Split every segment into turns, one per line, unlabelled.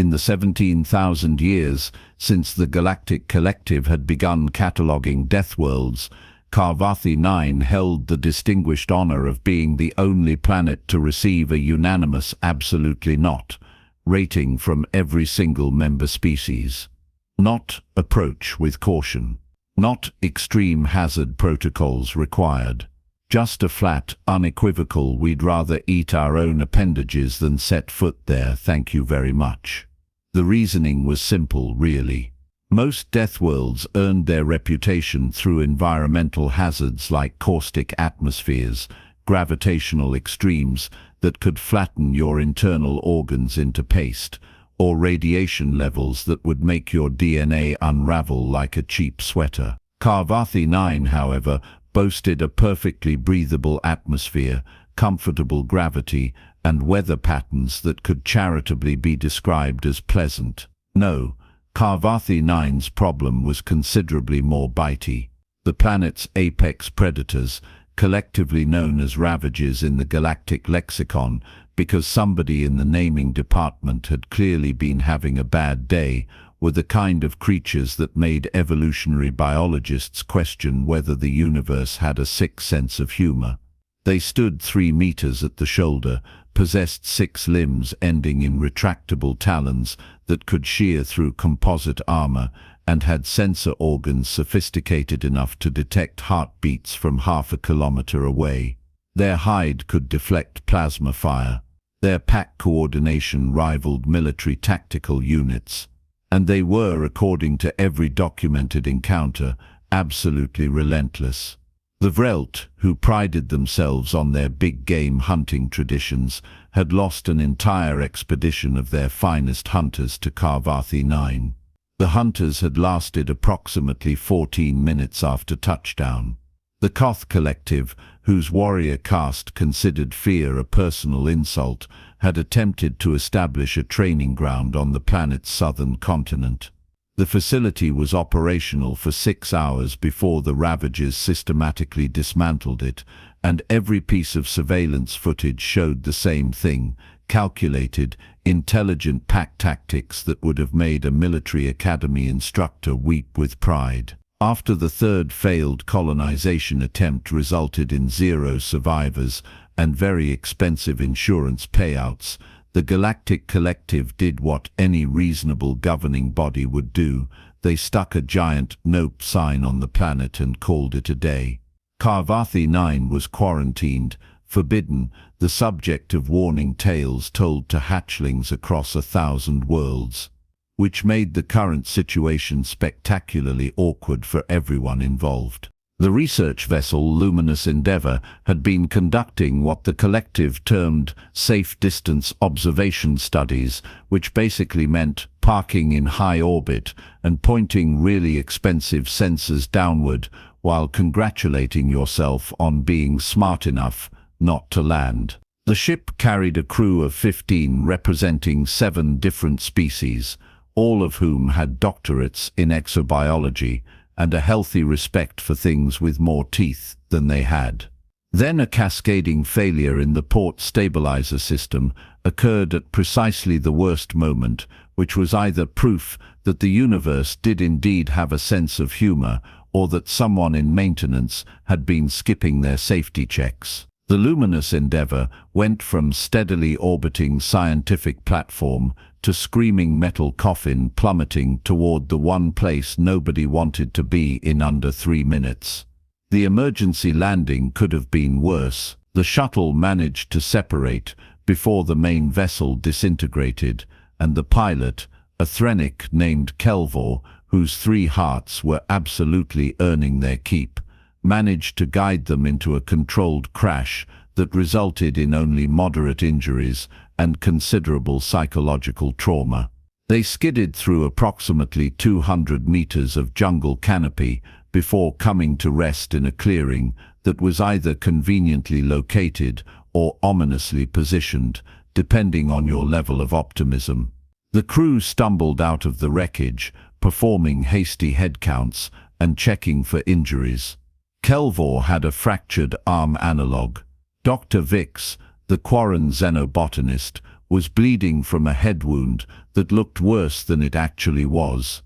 In the 17,000 years since the Galactic Collective had begun cataloguing Deathworlds, Carvathi 9 held the distinguished honor of being the only planet to receive a unanimous absolutely not rating from every single member species. Not approach with caution. Not extreme hazard protocols required. Just a flat, unequivocal we'd rather eat our own appendages than set foot there, thank you very much. The reasoning was simple, really. Most Deathworlds earned their reputation through environmental hazards like caustic atmospheres, gravitational extremes that could flatten your internal organs into paste, or radiation levels that would make your DNA unravel like a cheap sweater. Carvathi 9, however, boasted a perfectly breathable atmosphere, comfortable gravity, and weather patterns that could charitably be described as pleasant. No, Carvathi 9's problem was considerably more bitey. The planet's apex predators, collectively known as Ravagers in the galactic lexicon, because somebody in the naming department had clearly been having a bad day, were the kind of creatures that made evolutionary biologists question whether the universe had a sick sense of humor. They stood 3 meters at the shoulder, possessed 6 limbs ending in retractable talons that could shear through composite armor, and had sensor organs sophisticated enough to detect heartbeats from half a kilometer away. Their hide could deflect plasma fire. Their pack coordination rivaled military tactical units. And they were, according to every documented encounter, absolutely relentless. The Vrelt, who prided themselves on their big-game hunting traditions, had lost an entire expedition of their finest hunters to Carvathi 9. The hunters had lasted approximately 14 minutes after touchdown. The Koth Collective, whose warrior caste considered fear a personal insult, had attempted to establish a training ground on the planet's southern continent. The facility was operational for 6 hours before the Ravagers systematically dismantled it, and every piece of surveillance footage showed the same thing: calculated, intelligent pack tactics that would have made a military academy instructor weep with pride. After the 3rd failed colonization attempt resulted in 0 survivors and very expensive insurance payouts, the Galactic Collective did what any reasonable governing body would do. They stuck a giant nope sign on the planet and called it a day. Carvathi 9 was quarantined, forbidden, the subject of warning tales told to hatchlings across 1,000 worlds, which made the current situation spectacularly awkward for everyone involved. The research vessel Luminous Endeavor had been conducting what the collective termed safe distance observation studies, which basically meant parking in high orbit and pointing really expensive sensors downward while congratulating yourself on being smart enough not to land. The ship carried a crew of 15 representing 7 different species, all of whom had doctorates in exobiology and a healthy respect for things with more teeth than they had. Then a cascading failure in the port stabilizer system occurred at precisely the worst moment, which was either proof that the universe did indeed have a sense of humor, or that someone in maintenance had been skipping their safety checks. The Luminous Endeavor went from steadily orbiting scientific platform to screaming metal coffin plummeting toward the one place nobody wanted to be in under 3 minutes. The emergency landing could have been worse. The shuttle managed to separate before the main vessel disintegrated, and the pilot, a Threnic named Kelvor, whose 3 hearts were absolutely earning their keep, managed to guide them into a controlled crash that resulted in only moderate injuries and considerable psychological trauma. They skidded through approximately 200 meters of jungle canopy before coming to rest in a clearing that was either conveniently located or ominously positioned, depending on your level of optimism. The crew stumbled out of the wreckage, performing hasty head counts and checking for injuries. Kelvor had a fractured arm analog. Dr. Vix, the Quarren xenobotanist, was bleeding from a head wound that looked worse than it actually was.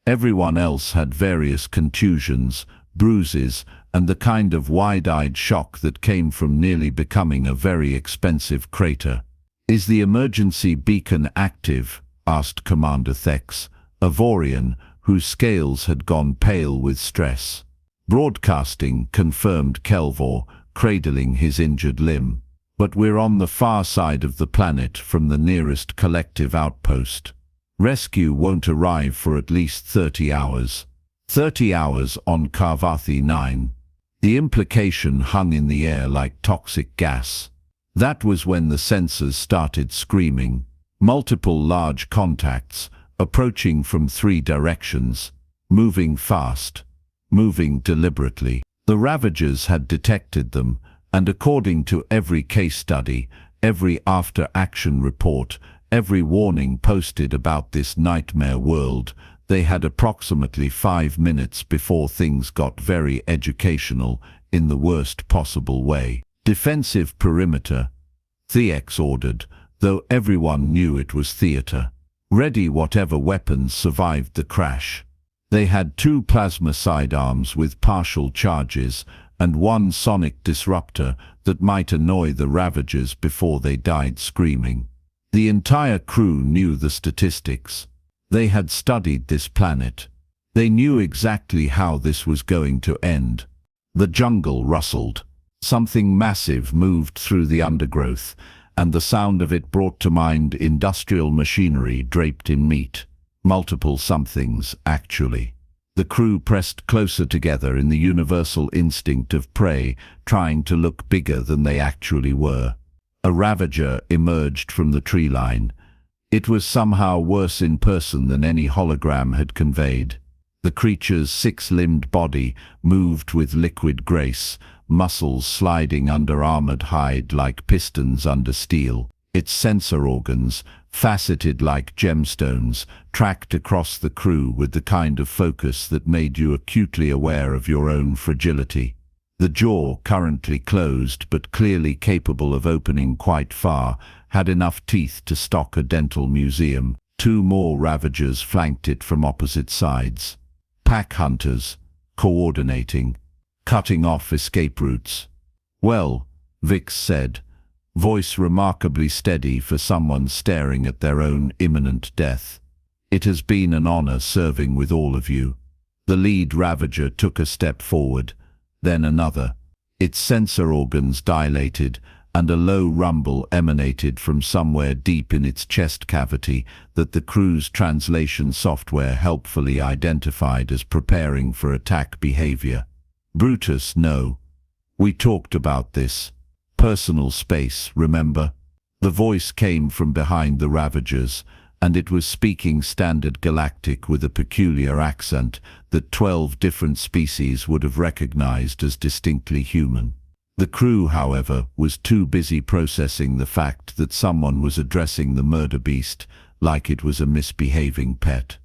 Everyone else had various contusions, bruises, and the kind of wide-eyed shock that came from nearly becoming a very expensive crater. "Is the emergency beacon active?" asked Commander Thex, a Vorian whose scales had gone pale with stress. "Broadcasting," confirmed Kelvor, cradling his injured limb. "But we're on the far side of the planet from the nearest collective outpost. Rescue won't arrive for at least 30 hours. 30 hours on Carvathi 9. The implication hung in the air like toxic gas. That was when the sensors started screaming. Multiple large contacts, approaching from 3 directions, moving fast, moving deliberately. The Ravagers had detected them, and according to every case study, every after-action report, every warning posted about this nightmare world, they had approximately 5 minutes before things got very educational in the worst possible way. "Defensive perimeter," Thex ordered, though everyone knew it was theater. "Ready whatever weapons survived the crash." They had 2 plasma sidearms with partial charges and 1 sonic disruptor that might annoy the Ravagers before they died screaming. The entire crew knew the statistics. They had studied this planet. They knew exactly how this was going to end. The jungle rustled. Something massive moved through the undergrowth, and the sound of it brought to mind industrial machinery draped in meat. Multiple somethings, actually. The crew pressed closer together in the universal instinct of prey, trying to look bigger than they actually were. A Ravager emerged from the tree line. It was somehow worse in person than any hologram had conveyed. The creature's 6-limbed body moved with liquid grace, muscles sliding under armored hide like pistons under steel. Its sensor organs, faceted like gemstones, tracked across the crew with the kind of focus that made you acutely aware of your own fragility. The jaw, currently closed but clearly capable of opening quite far, had enough teeth to stock a dental museum. 2 more Ravagers flanked it from opposite sides. Pack hunters, coordinating, cutting off escape routes. "Well," Vix said, voice remarkably steady for someone staring at their own imminent death. "It has been an honor serving with all of you." The lead Ravager took a step forward, then another. Its sensor organs dilated, and a low rumble emanated from somewhere deep in its chest cavity that the crew's translation software helpfully identified as preparing for attack behavior. "Brutus, no. We talked about this. Personal space, remember?" The voice came from behind the Ravagers, and it was speaking standard Galactic with a peculiar accent that 12 different species would have recognized as distinctly human. The crew, however, was too busy processing the fact that someone was addressing the murder beast like it was a misbehaving pet.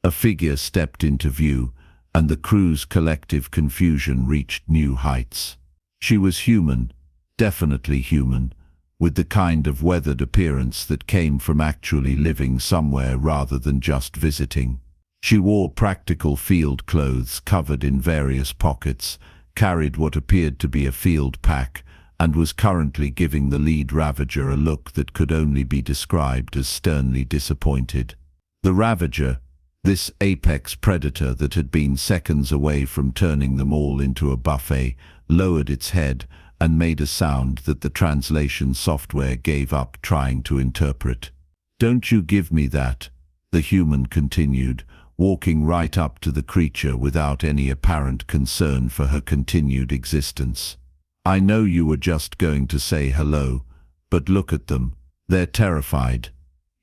A figure stepped into view, and the crew's collective confusion reached new heights. She was human, definitely human, with the kind of weathered appearance that came from actually living somewhere rather than just visiting. She wore practical field clothes covered in various pockets, carried what appeared to be a field pack, and was currently giving the lead Ravager a look that could only be described as sternly disappointed. The Ravager, this apex predator that had been seconds away from turning them all into a buffet, lowered its head and made a sound that the translation software gave up trying to interpret. "Don't you give me that," the human continued, walking right up to the creature without any apparent concern for her continued existence. "I know you were just going to say hello, but look at them. They're terrified.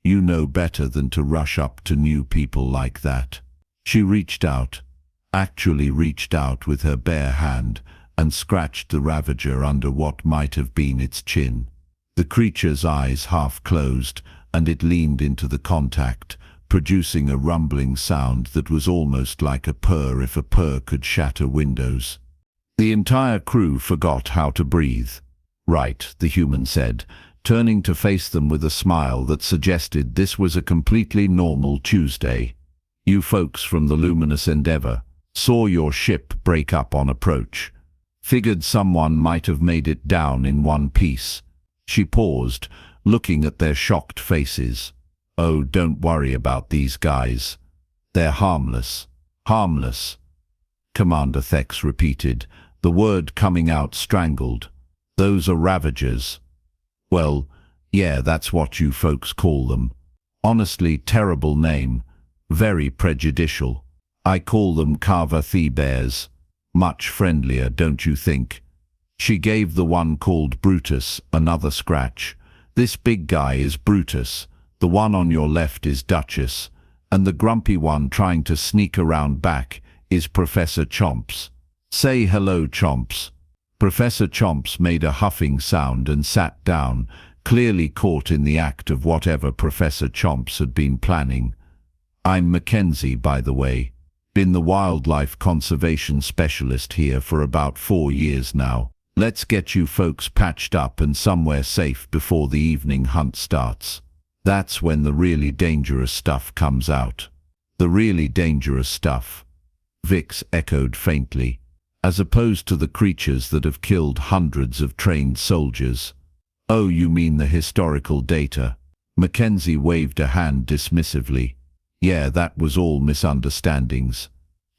You know better than to rush up to new people like that." She reached out, actually reached out with her bare hand, and scratched the Ravager under what might have been its chin. The creature's eyes half closed, and it leaned into the contact, producing a rumbling sound that was almost like a purr if a purr could shatter windows. The entire crew forgot how to breathe. "Right," the human said, turning to face them with a smile that suggested this was a completely normal Tuesday. "You folks from the luminous Endeavor saw your ship break up on approach. Figured someone might have made it down in one piece." She paused, looking at their shocked faces. "Oh, don't worry about these guys. They're harmless." "Harmless," Commander Thex repeated, the word coming out strangled. "Those are Ravagers." "Well, yeah, that's what you folks call them. Honestly, terrible name. Very prejudicial. I call them Carvathi bears. Much friendlier, don't you think?" She gave the one called Brutus another scratch. "This big guy is Brutus. The one on your left is Duchess. And the grumpy one trying to sneak around back is Professor Chomps. Say hello, Chomps." Professor Chomps made a huffing sound and sat down, clearly caught in the act of whatever Professor Chomps had been planning. "I'm Mackenzie, by the way. Been the wildlife conservation specialist here for about 4 years now. Let's get you folks patched up and somewhere safe before the evening hunt starts. That's when the really dangerous stuff comes out." "The really dangerous stuff," Vix echoed faintly. "As opposed to the creatures that have killed hundreds of trained soldiers." "Oh, you mean the historical data?" Mackenzie waved a hand dismissively. "Yeah, that was all misunderstandings.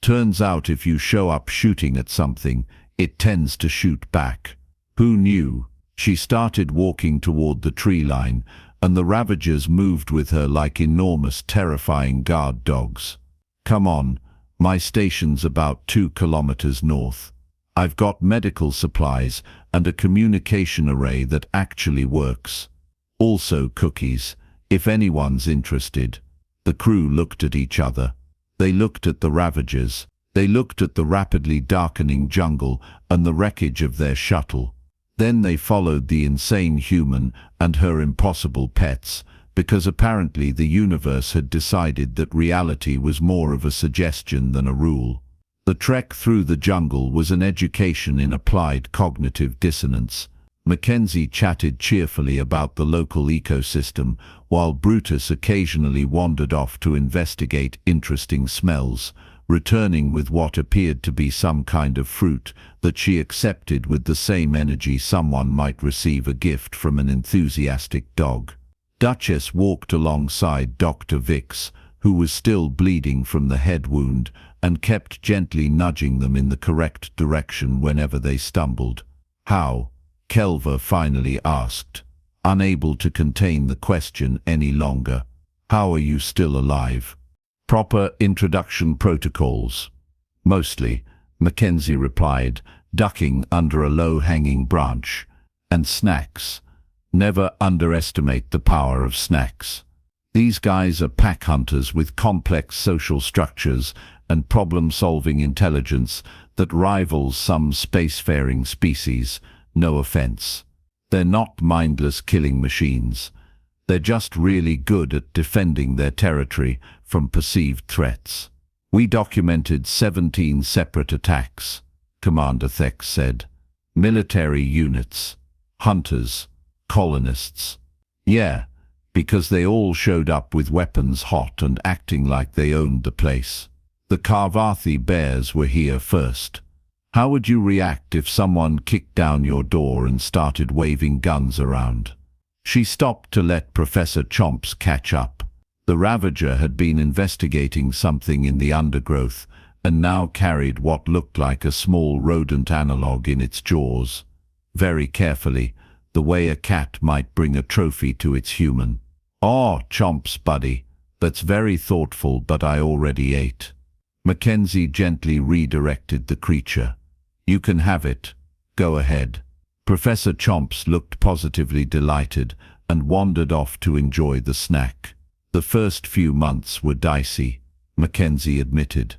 Turns out if you show up shooting at something, it tends to shoot back. Who knew?" She started walking toward the tree line, and the Ravagers moved with her like enormous, terrifying guard dogs. "Come on, my station's about 2 kilometers north. I've got medical supplies and a communication array that actually works. Also cookies, if anyone's interested." The crew looked at each other. They looked at the Ravagers. They looked at the rapidly darkening jungle and the wreckage of their shuttle. Then they followed the insane human and her impossible pets, because apparently the universe had decided that reality was more of a suggestion than a rule. The trek through the jungle was an education in applied cognitive dissonance. Mackenzie chatted cheerfully about the local ecosystem, while Brutus occasionally wandered off to investigate interesting smells, returning with what appeared to be some kind of fruit that she accepted with the same energy someone might receive a gift from an enthusiastic dog. Duchess walked alongside Dr. Vix, who was still bleeding from the head wound, and kept gently nudging them in the correct direction whenever they stumbled. "How?" Kelva finally asked, unable to contain the question any longer. "How are you still alive?" "Proper introduction protocols." "Mostly," Mackenzie replied, ducking under a low-hanging branch. "And snacks. Never underestimate the power of snacks. These guys are pack hunters with complex social structures and problem-solving intelligence that rivals some spacefaring species. No offense. They're not mindless killing machines. They're just really good at defending their territory from perceived threats." "We documented 17 separate attacks," Commander Thex said. "Military units, hunters, colonists. Yeah, because they all showed up with weapons hot and acting like they owned the place. The Carvathi bears were here first. How would you react if someone kicked down your door and started waving guns around?" She stopped to let Professor Chomps catch up. The Ravager had been investigating something in the undergrowth and now carried what looked like a small rodent analog in its jaws. Very carefully, the way a cat might bring a trophy to its human. "Oh, Chomps, buddy, that's very thoughtful, but I already ate." Mackenzie gently redirected the creature. "You can have it. Go ahead." Professor Chomps looked positively delighted and wandered off to enjoy the snack. "The first few months were dicey," Mackenzie admitted.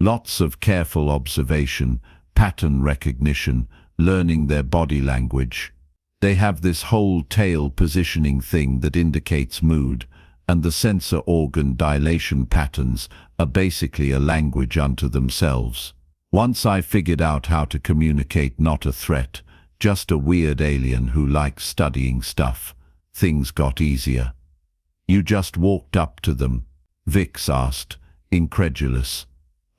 "Lots of careful observation, pattern recognition, learning their body language. They have this whole tail positioning thing that indicates mood, and the sensor organ dilation patterns are basically a language unto themselves. Once I figured out how to communicate not a threat, just a weird alien who likes studying stuff, things got easier. You just walked up to them? Vix asked, incredulous.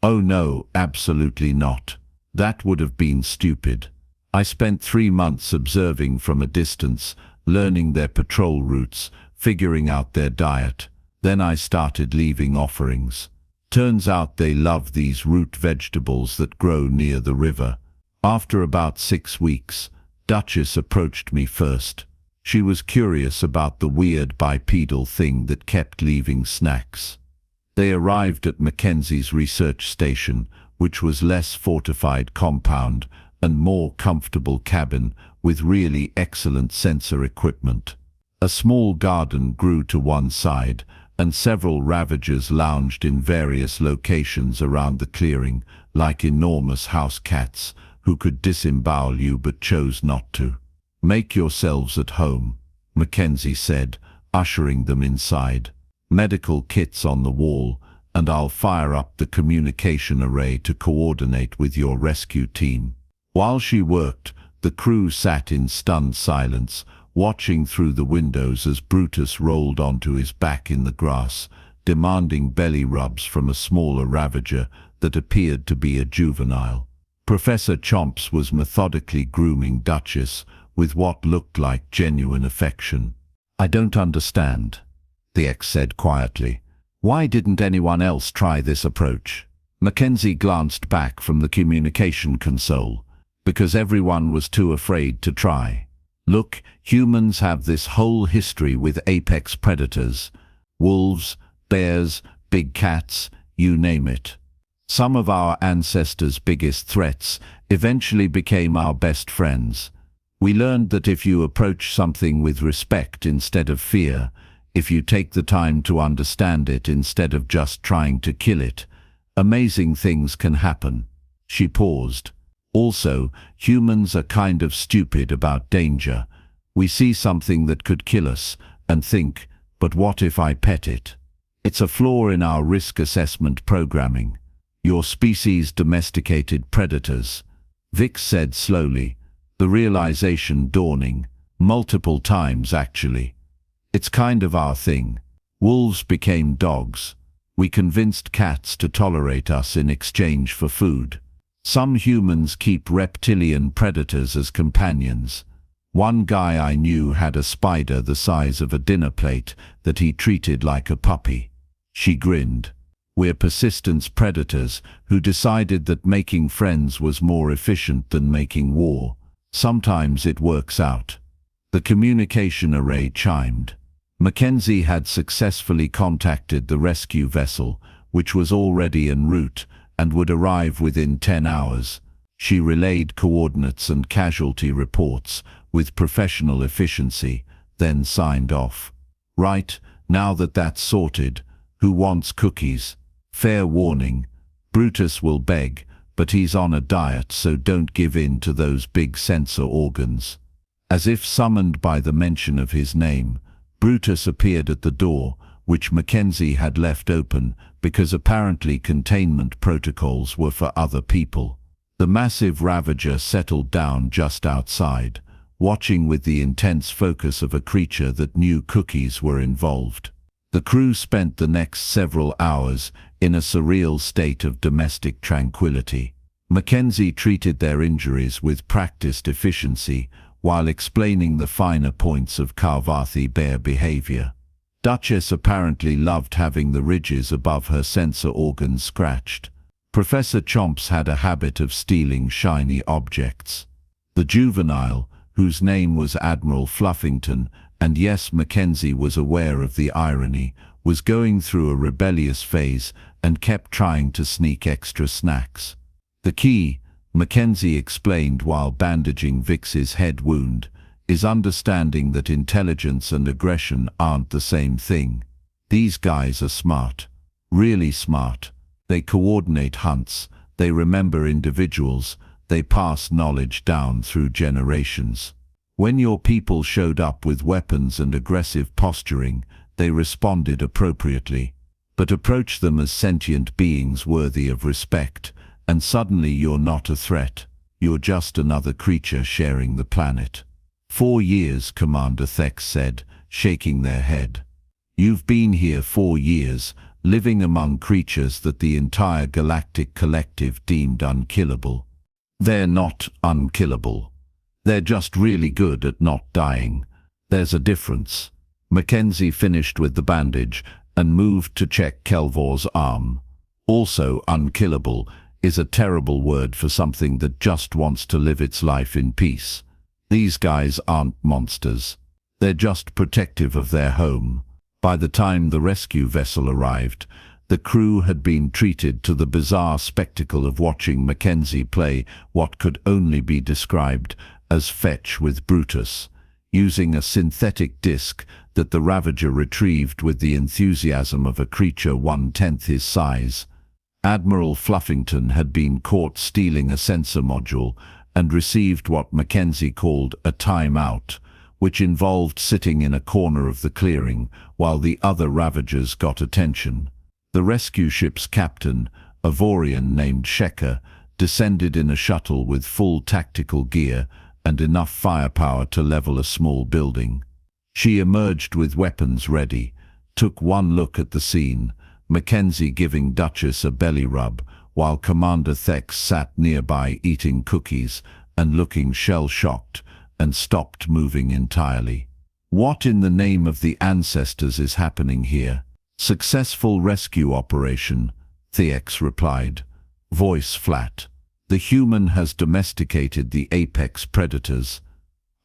Oh no, absolutely not. That would have been stupid. I spent 3 months observing from a distance, learning their patrol routes, figuring out their diet. Then I started leaving offerings. Turns out they love these root vegetables that grow near the river. After about 6 weeks, Duchess approached me first. She was curious about the weird bipedal thing that kept leaving snacks. They arrived at Mackenzie's research station, which was less fortified compound and more comfortable cabin with really excellent sensor equipment. A small garden grew to one side, and several Ravagers lounged in various locations around the clearing, like enormous house cats who could disembowel you but chose not to. Make yourselves at home, Mackenzie said, ushering them inside. Medical kits on the wall, and I'll fire up the communication array to coordinate with your rescue team. While she worked, the crew sat in stunned silence, watching through the windows as Brutus rolled onto his back in the grass, demanding belly rubs from a smaller Ravager that appeared to be a juvenile. Professor Chomps was methodically grooming Duchess with what looked like genuine affection. I don't understand, the ex said quietly. Why didn't anyone else try this approach? Mackenzie glanced back from the communication console. Because everyone was too afraid to try. Look, humans have this whole history with apex predators. Wolves, bears, big cats, you name it. Some of our ancestors' biggest threats eventually became our best friends. We learned that if you approach something with respect instead of fear, if you take the time to understand it instead of just trying to kill it, amazing things can happen. She paused. Also, humans are kind of stupid about danger. We see something that could kill us and think, but what if I pet it? It's a flaw in our risk assessment programming. Your species domesticated predators, Vix said slowly, the realization dawning, multiple times actually. It's kind of our thing. Wolves became dogs. We convinced cats to tolerate us in exchange for food. Some humans keep reptilian predators as companions. One guy I knew had a spider the size of a dinner plate that he treated like a puppy. She grinned. We're persistence predators who decided that making friends was more efficient than making war. Sometimes it works out. The communication array chimed. Mackenzie had successfully contacted the rescue vessel, which was already en route, and would arrive within 10 hours. She relayed coordinates and casualty reports with professional efficiency, then signed off. Right, now that that's sorted, who wants cookies? Fair warning, Brutus will beg, but he's on a diet, so don't give in to those big sensor organs. As if summoned by the mention of his name, Brutus appeared at the door, which Mackenzie had left open because apparently containment protocols were for other people. The massive Ravager settled down just outside, watching with the intense focus of a creature that knew cookies were involved. The crew spent the next several hours in a surreal state of domestic tranquility. Mackenzie treated their injuries with practiced efficiency while explaining the finer points of Carvathi bear behavior. Duchess apparently loved having the ridges above her sensor organs scratched. Professor Chomps had a habit of stealing shiny objects. The juvenile, whose name was Admiral Fluffington, and yes, Mackenzie was aware of the irony, was going through a rebellious phase and kept trying to sneak extra snacks. The key, Mackenzie explained while bandaging Vix's head wound, is understanding that intelligence and aggression aren't the same thing. These guys are smart. Really smart. They coordinate hunts, they remember individuals, they pass knowledge down through generations. When your people showed up with weapons and aggressive posturing, they responded appropriately. But approach them as sentient beings worthy of respect, and suddenly you're not a threat. You're just another creature sharing the planet. 4 years, Commander Thex said, shaking their head. You've been here 4 years, living among creatures that the entire Galactic Collective deemed unkillable. They're not unkillable. They're just really good at not dying. There's a difference. Mackenzie finished with the bandage and moved to check Kelvor's arm. Also unkillable is a terrible word for something that just wants to live its life in peace. These guys aren't monsters. They're just protective of their home. By the time the rescue vessel arrived, the crew had been treated to the bizarre spectacle of watching Mackenzie play what could only be described as fetch with Brutus, using a synthetic disc that the Ravager retrieved with the enthusiasm of a creature 1/10 his size. Admiral Fluffington had been caught stealing a sensor module and received what Mackenzie called a time-out, which involved sitting in a corner of the clearing while the other Ravagers got attention. The rescue ship's captain, a Vorian named Shecker, descended in a shuttle with full tactical gear and enough firepower to level a small building. She emerged with weapons ready, took one look at the scene, Mackenzie giving Duchess a belly rub, while Commander Thex sat nearby eating cookies and looking shell-shocked, and stopped moving entirely. What in the name of the ancestors is happening here? Successful rescue operation, Thex replied, voice flat. The human has domesticated the apex predators.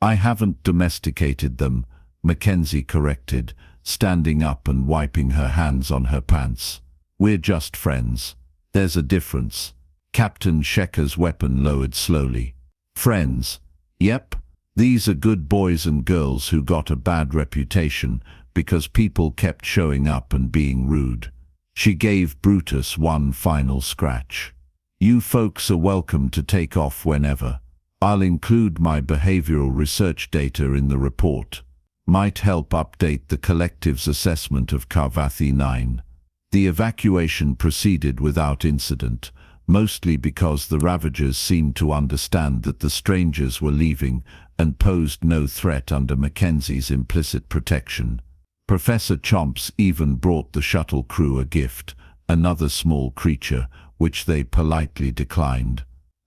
I haven't domesticated them, Mackenzie corrected, standing up and wiping her hands on her pants. We're just friends. There's a difference. Captain Shecker's weapon lowered slowly. Friends? Yep. These are good boys and girls who got a bad reputation because people kept showing up and being rude. She gave Brutus one final scratch. You folks are welcome to take off whenever. I'll include my behavioral research data in the report. Might help update the collective's assessment of Carvathi 9. The evacuation proceeded without incident, mostly because the Ravagers seemed to understand that the strangers were leaving and posed no threat under Mackenzie's implicit protection. Professor Chomps even brought the shuttle crew a gift, another small creature, which they politely declined.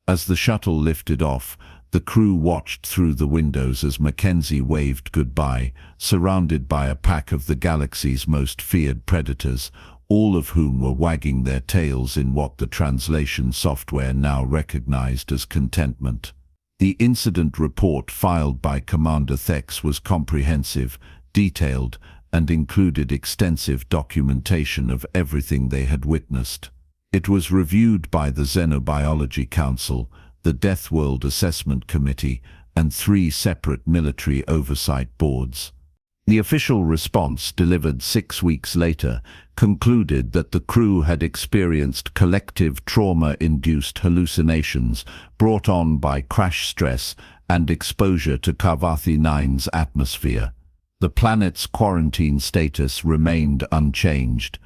As the shuttle lifted off, the crew watched through the windows as Mackenzie waved goodbye, surrounded by a pack of the galaxy's most feared predators, all of whom were wagging their tails in what the translation software now recognized as contentment. The incident report filed by Commander Thex was comprehensive, detailed, and included extensive documentation of everything they had witnessed. It was reviewed by the Xenobiology Council, the Deathworld Assessment Committee, and 3 separate military oversight boards. The official response, delivered 6 weeks later, concluded that the crew had experienced collective trauma-induced hallucinations brought on by crash stress and exposure to Carvathi 9's atmosphere. The planet's quarantine status remained unchanged.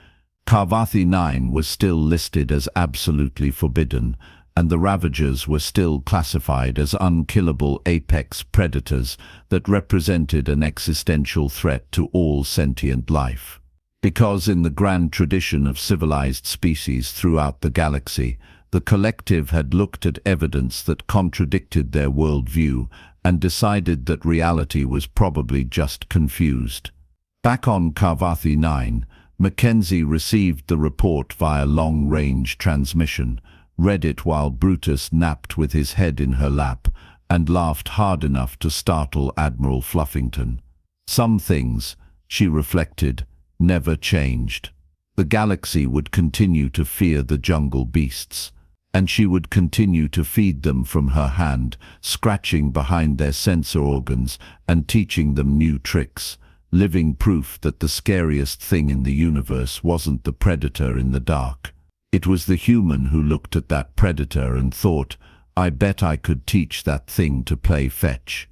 Carvathi 9 was still listed as absolutely forbidden, and the Ravagers were still classified as unkillable apex predators that represented an existential threat to all sentient life. Because in the grand tradition of civilized species throughout the galaxy, the collective had looked at evidence that contradicted their worldview and decided that reality was probably just confused. Back on Carvathi 9, Mackenzie received the report via long-range transmission, read it while Brutus napped with his head in her lap, and laughed hard enough to startle Admiral Fluffington. Some things, she reflected, never changed. The galaxy would continue to fear the jungle beasts, and she would continue to feed them from her hand, scratching behind their sensor organs and teaching them new tricks, living proof that the scariest thing in the universe wasn't the predator in the dark. It was the human who looked at that predator and thought, I bet I could teach that thing to play fetch.